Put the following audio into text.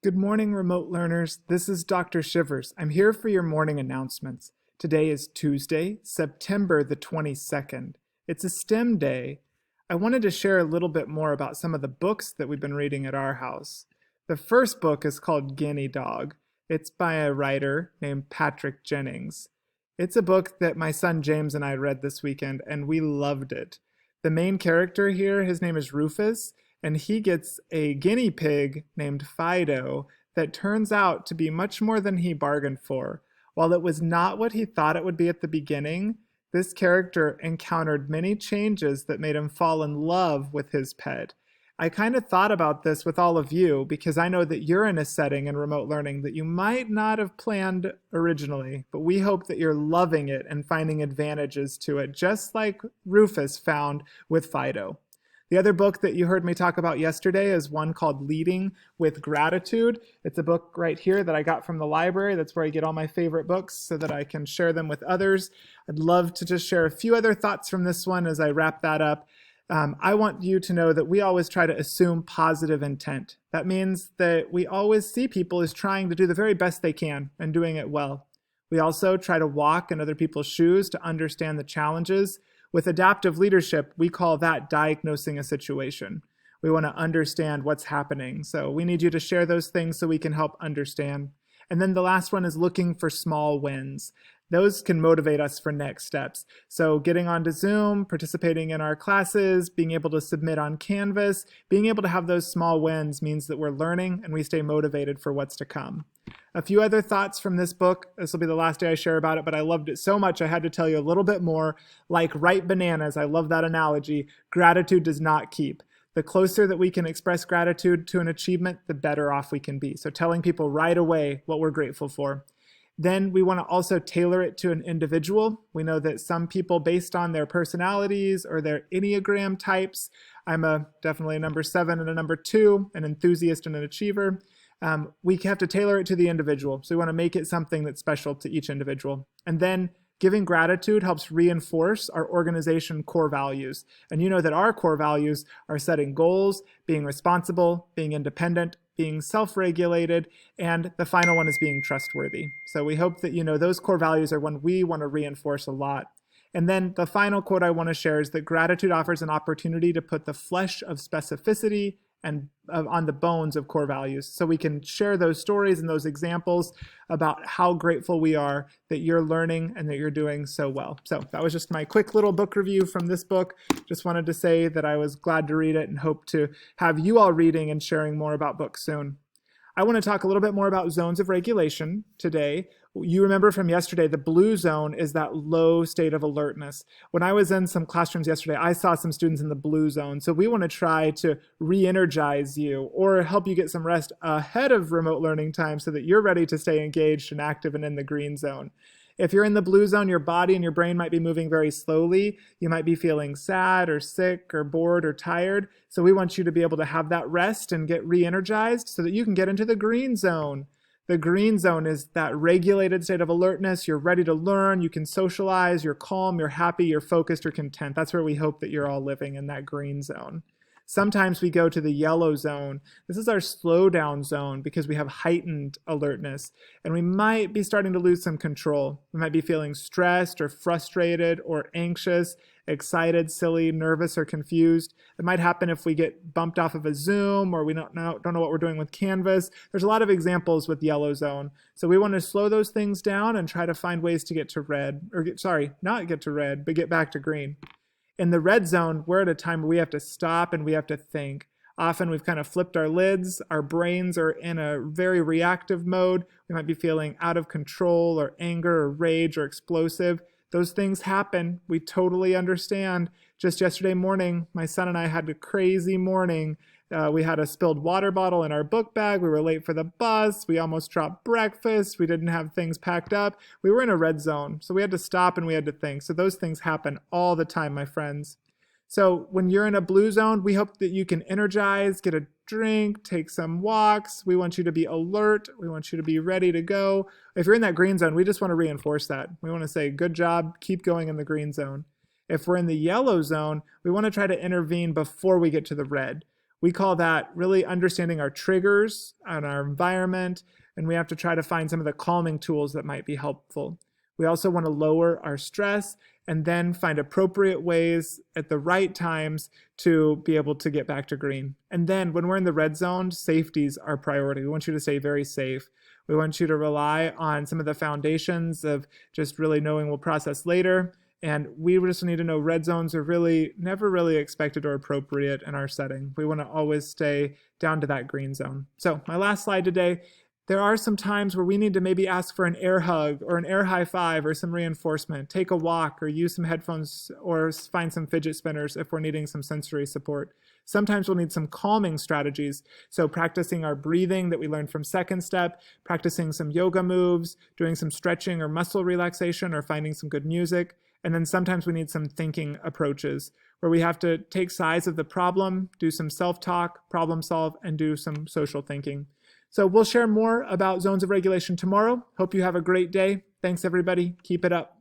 Good morning, remote learners. This is Dr. Shivers. I'm here for your morning announcements. Today is Tuesday, September the 22nd. It's a STEM day. I wanted to share a little bit more about some of the books that we've been reading at our house. The first book is called Guinea Dog. It's by a writer named Patrick Jennings. It's a book that my son James and I read this weekend, and we loved it. The main character here, his name is Rufus, and he gets a guinea pig named Fido that turns out to be much more than he bargained for. While it was not what he thought it would be at the beginning, this character encountered many changes that made him fall in love with his pet. I kind of thought about this with all of you because I know that you're in a setting in remote learning that you might not have planned originally, but we hope that you're loving it and finding advantages to it, just like Rufus found with Fido. The other book that you heard me talk about yesterday is one called Leading with Gratitude. It's a book right here that I got from the library. That's where I get all my favorite books so that I can share them with others. I'd love to just share a few other thoughts from this one as I wrap that up. I want you to know that we always try to assume positive intent. That means that we always see people as trying to do the very best they can and doing it well. We also try to walk in other people's shoes to understand the challenges. With adaptive leadership, we call that diagnosing a situation. We want to understand what's happening. So we need you to share those things so we can help understand. And then the last one is looking for small wins. Those can motivate us for next steps. So getting onto Zoom, participating in our classes, being able to submit on Canvas, being able to have those small wins means that we're learning and we stay motivated for what's to come. A few other thoughts from this book. This will be the last day I share about it, but I loved it so much I had to tell you a little bit more. Like ripe bananas, I love that analogy. Gratitude does not keep. The closer that we can express gratitude to an achievement, the better off we can be. So telling people right away what we're grateful for. Then we want to also tailor it to an individual. We know that some people, based on their personalities or their Enneagram types, I'm definitely a number 7 and a number 2, an enthusiast and an achiever. We have to tailor it to the individual. So we want to make it something that's special to each individual. And then giving gratitude helps reinforce our organization core values. And you know that our core values are setting goals, being responsible, being independent, being self-regulated, and the final one is being trustworthy. So we hope that you know those core values are one we want to reinforce a lot. And then the final quote I want to share is that gratitude offers an opportunity to put the flesh of specificity and on the bones of core values. So we can share those stories and those examples about how grateful we are that you're learning and that you're doing so well. So that was just my quick little book review from this book. Just wanted to say that I was glad to read it and hope to have you all reading and sharing more about books soon. I want to talk a little bit more about zones of regulation today. You remember from yesterday, the blue zone is that low state of alertness. When I was in some classrooms yesterday, I saw some students in the blue zone. So we want to try to re-energize you or help you get some rest ahead of remote learning time so that you're ready to stay engaged and active and in the green zone. If you're in the blue zone, your body and your brain might be moving very slowly. You might be feeling sad or sick or bored or tired. So we want you to be able to have that rest and get re-energized so that you can get into the green zone. The green zone is that regulated state of alertness. You're ready to learn. You can socialize. You're calm. You're happy. You're focused. You're content. That's where we hope that you're all living, in that green zone. Sometimes we go to the yellow zone. This is our slow down zone because we have heightened alertness and we might be starting to lose some control. We might be feeling stressed or frustrated or anxious, excited, silly, nervous, or confused. It might happen if we get bumped off of a Zoom or we don't know what we're doing with Canvas. There's a lot of examples with yellow zone. So we want to slow those things down and try to find ways to get to red, not get to red, but get back to green. In the red zone, we're at a time where we have to stop and we have to think. Often we've kind of flipped our lids. Our brains are in a very reactive mode. We might be feeling out of control or anger or rage or explosive. Those things happen. We totally understand. Just yesterday morning, my son and I had a crazy morning. We had a spilled water bottle in our book bag. We were late for the bus. We almost dropped breakfast. We didn't have things packed up. We were in a red zone, so we had to stop and we had to think. So those things happen all the time, my friends. So when you're in a blue zone, we hope that you can energize, get a drink, take some walks. We want you to be alert. We want you to be ready to go. If you're in that green zone, we just want to reinforce that. We want to say, good job, keep going in the green zone. If we're in the yellow zone, we want to try to intervene before we get to the red. We call that really understanding our triggers and our environment, and we have to try to find some of the calming tools that might be helpful. We also want to lower our stress and then find appropriate ways at the right times to be able to get back to green. And then when we're in the red zone, safety's our priority. We want you to stay very safe. We want you to rely on some of the foundations of just really knowing we'll process later. And we just need to know red zones are really never really expected or appropriate in our setting. We want to always stay down to that green zone. So my last slide today, there are some times where we need to maybe ask for an air hug or an air high five or some reinforcement, take a walk or use some headphones or find some fidget spinners if we're needing some sensory support. Sometimes we'll need some calming strategies. So practicing our breathing that we learned from second step, practicing some yoga moves, doing some stretching or muscle relaxation, or finding some good music. And then sometimes we need some thinking approaches where we have to take sides of the problem, do some self-talk, problem solve, and do some social thinking. So we'll share more about zones of regulation tomorrow. Hope you have a great day. Thanks, everybody. Keep it up.